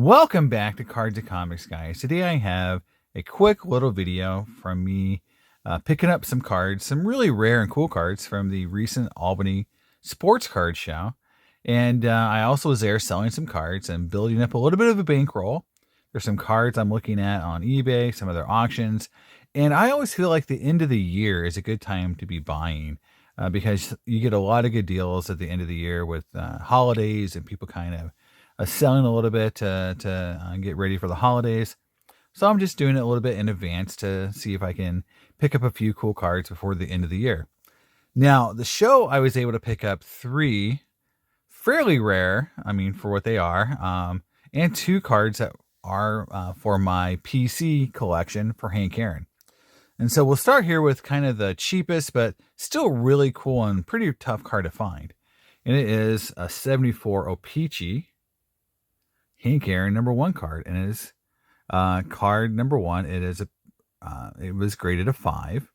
Welcome back to Cards and Comics, guys. Today I have a quick little video from me picking up some cards, some really rare and cool cards from the recent Albany sports card show. And I also was there selling some cards and building up a little bit of a bankroll. There's some cards I'm looking at on eBay, some other auctions. And I always feel like the end of the year is a good time to be buying because you get a lot of good deals at the end of the year with holidays and people kind of selling a little bit to get ready for the holidays. So I'm just doing it a little bit in advance to see if I can pick up a few cool cards before the end of the year. Now, the show, I was able to pick up 3 fairly rare, for what they are, and 2 cards that are for my PC collection for Hank Aaron. And so we'll start here with kind of the cheapest, but still really cool and pretty tough card to find. And it is a 74 O-Pee-Chee Hank Aaron #1 card, and it is card #1. It was graded a 5,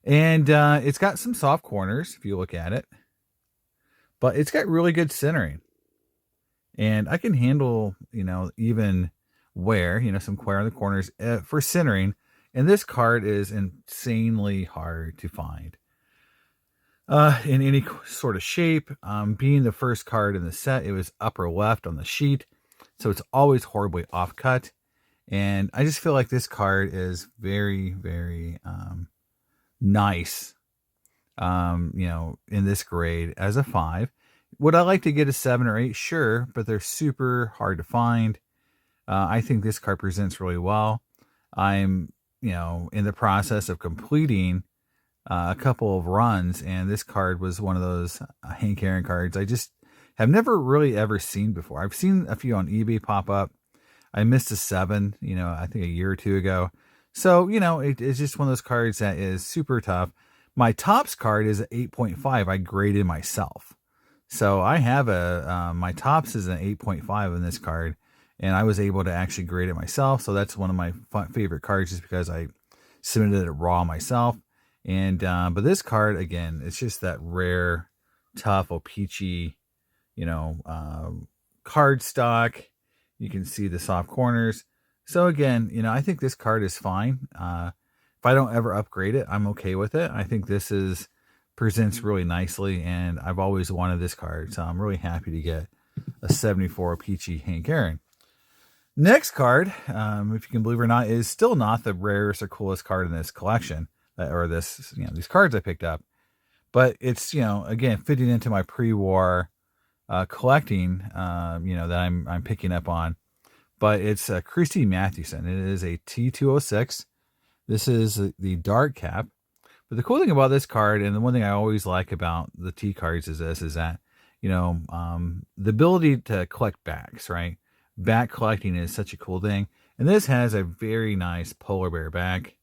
and it's got some soft corners if you look at it, but it's got really good centering, and I can handle even wear, some wear on the corners for centering, and this card is insanely hard to find in any sort of shape. Being the first card in the set, it was upper left on the sheet. So it's always horribly off cut. And I just feel like this card is very, very nice, in this grade as a 5. Would I like to get a 7 or 8? Sure, but they're super hard to find. I think this card presents really well. I'm, in the process of completing a couple of runs, and this card was one of those Hank Aaron cards I just have never really ever seen before. I've seen a few on eBay pop up. I missed a 7, I think a year or 2 ago. So, it's just one of those cards that is super tough. My tops card is an 8.5. I graded myself. So I have my tops is an 8.5 in this card, and I was able to actually grade it myself. So that's one of my favorite cards just because I submitted it raw myself. And, but this card, again, it's just that rare, tough O-Pee-Chee, card stock. You can see the soft corners. So again, I think this card is fine. If I don't ever upgrade it, I'm okay with it. I think this presents really nicely, and I've always wanted this card. So I'm really happy to get a 74 Peachy Hank Aaron. Next card, if you can believe it or not, is still not the rarest or coolest card in this collection, or these cards I picked up. But it's, again, fitting into my pre-war collecting, that I'm picking up on. But it's Christy Mathewson. It is a T206. This is the dark cap. But the cool thing about this card, and the one thing I always like about the T cards is that, the ability to collect backs, right? Back collecting is such a cool thing. And this has a very nice polar bear back.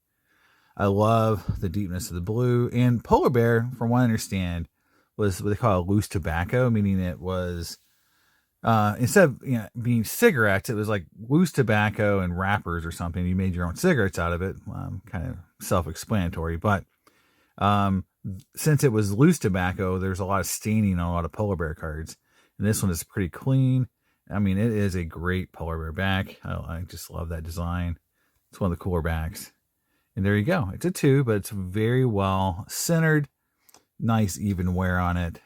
I love the deepness of the blue. And polar bear, from what I understand, was what they call a loose tobacco, meaning it was instead of being cigarettes, it was like loose tobacco and wrappers or something. You made your own cigarettes out of it. Kind of self-explanatory, but since it was loose tobacco, there's a lot of staining on a lot of polar bear cards, and this one is pretty clean. It is a great polar bear back. I just love that design. It's one of the cooler backs. And there you go. It's a 2, but it's very well centered. Nice even wear on it.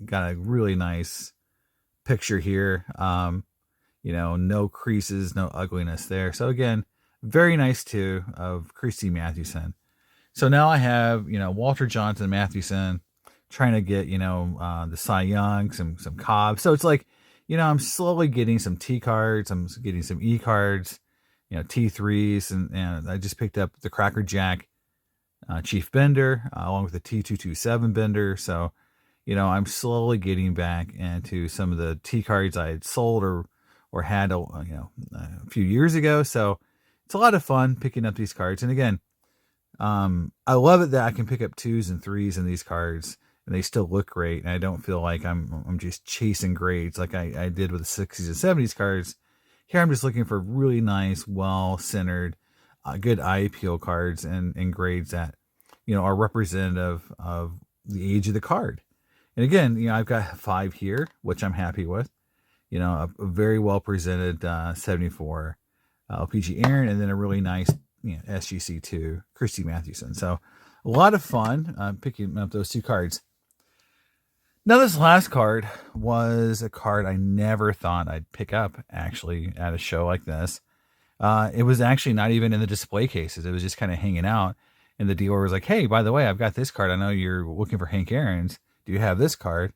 Got a really nice picture here. No creases, no ugliness there. So again, very nice too of Christy Mathewson. So now I have, Walter Johnson Mathewson trying to get, the Cy Young, some Cobb. So it's like, I'm slowly getting some T cards. I'm getting some E cards, T3s. And I just picked up the Cracker Jack Chief Bender, along with the T227 Bender. So, I'm slowly getting back into some of the T cards I had sold or had, a few years ago. So it's a lot of fun picking up these cards. And again, I love it that I can pick up 2s and 3s in these cards, and they still look great. And I don't feel like I'm just chasing grades like I did with the 60s and 70s cards. Here I'm just looking for really nice, well-centered, good eye appeal cards and grades that, are representative of the age of the card. And again, I've got 5 here, which I'm happy with. a very well presented 74 LPG Aaron, and then a really nice SGC2 Christy Mathewson. So a lot of fun picking up those two cards. Now, this last card was a card I never thought I'd pick up, actually, at a show like this. It was actually not even in the display cases. It was just kind of hanging out. And the dealer was like, hey, by the way, I've got this card. I know you're looking for Hank Aaron's. Do you have this card?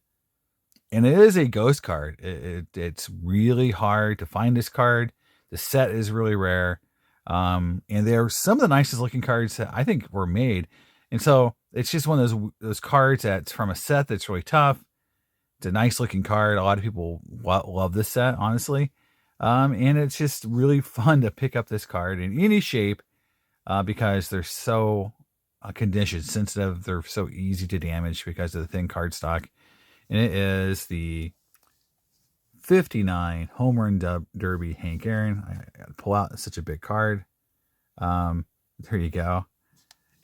And it is a ghost card. It's really hard to find this card. The set is really rare. And they're some of the nicest looking cards that I think were made. And so it's just one of those cards that's from a set that's really tough. It's a nice looking card. A lot of people love this set, honestly. And it's just really fun to pick up this card in any shape because they're so condition sensitive. They're so easy to damage because of the thin cardstock. And it is the 59 Home Run Derby Hank Aaron. I got to pull out such a big card. There you go.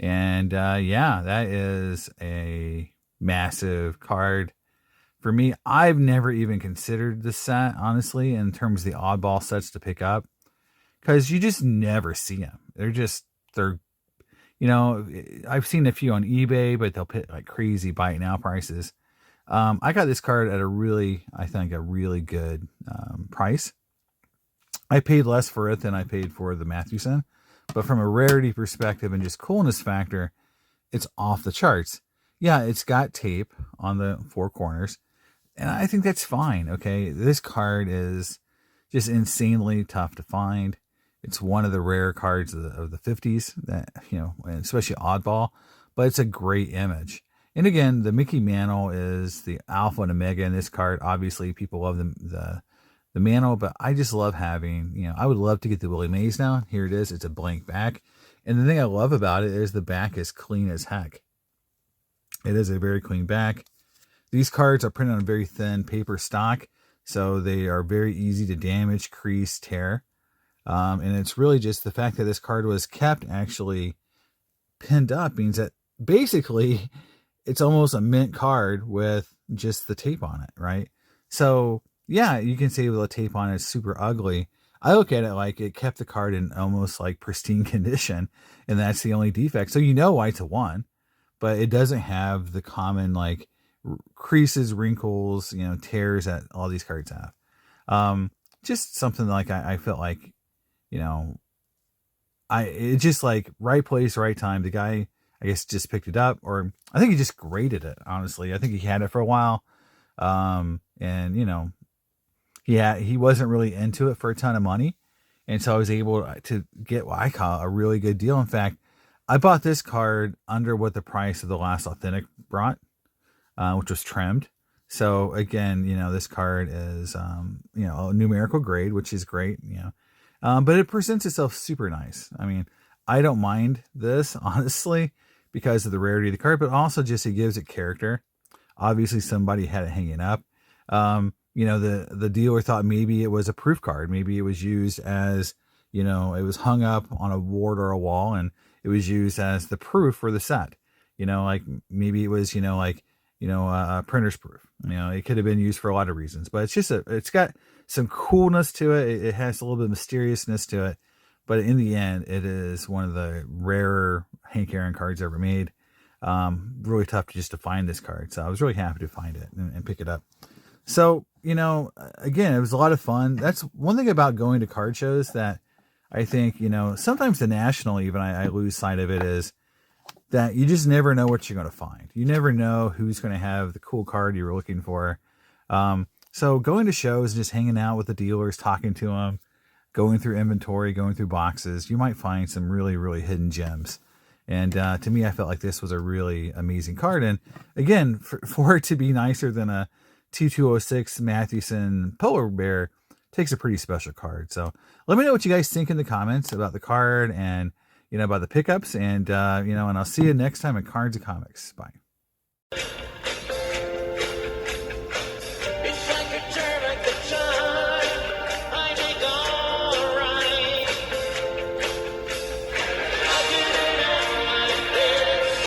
And yeah, that is a massive card. For me, I've never even considered this set, honestly, in terms of the oddball sets to pick up. Because you just never see them. They're I've seen a few on eBay, but they'll put like crazy buy it now prices. I got this card at a really good price. I paid less for it than I paid for the Mathewson, but from a rarity perspective and just coolness factor, it's off the charts. Yeah, it's got tape on the four corners, and I think that's fine. Okay, this card is just insanely tough to find. It's one of the rare cards of the 50s that, and especially oddball, but it's a great image. And again, the Mickey Mantle is the alpha and omega in this card. Obviously, people love the Mantle, but I just love having, I would love to get the Willie Mays now. Here it is. It's a blank back. And the thing I love about it is the back is clean as heck. It is a very clean back. These cards are printed on very thin paper stock, so they are very easy to damage, crease, tear. And it's really just the fact that this card was kept actually pinned up means that basically it's almost a mint card with just the tape on it, right? So yeah, you can say the tape on it is super ugly. I look at it like it kept the card in almost like pristine condition, and that's the only defect. So why it's a 1, but it doesn't have the common like creases, wrinkles, tears that all these cards have. Just something like I felt like, it's just like right place, right time. The guy, I guess, just picked it up, or I think he just graded it. Honestly, I think he had it for a while, and he wasn't really into it for a ton of money, and so I was able to get what I call a really good deal. In fact, I bought this card under what the price of the last Authentic brought, which was trimmed. So again, this card is a numerical grade, which is great, but it presents itself super nice. I mean, I don't mind this, honestly, because of the rarity of the card, but also just it gives it character. Obviously, somebody had it hanging up. The dealer thought maybe it was a proof card. Maybe it was used as, it was hung up on a ward or a wall, and it was used as the proof for the set. Like maybe it was, a printer's proof. It could have been used for a lot of reasons, but it's got some coolness to it. It has a little bit of mysteriousness to it. But in the end, it is one of the rarer Hank Aaron cards ever made. Really tough to find this card. So I was really happy to find it and pick it up. So, again, it was a lot of fun. That's one thing about going to card shows that I think, sometimes the national even, I lose sight of it, is that you just never know what you're going to find. You never know who's going to have the cool card you were looking for. So going to shows, just hanging out with the dealers, talking to them, going through inventory, going through boxes, you might find some really, really hidden gems. And to me, I felt like this was a really amazing card. And again, for it to be nicer than a 2206 Mathewson Polar Bear, takes a pretty special card. So let me know what you guys think in the comments about the card and, about the pickups. And, and I'll see you next time at Cards and Comics. Bye.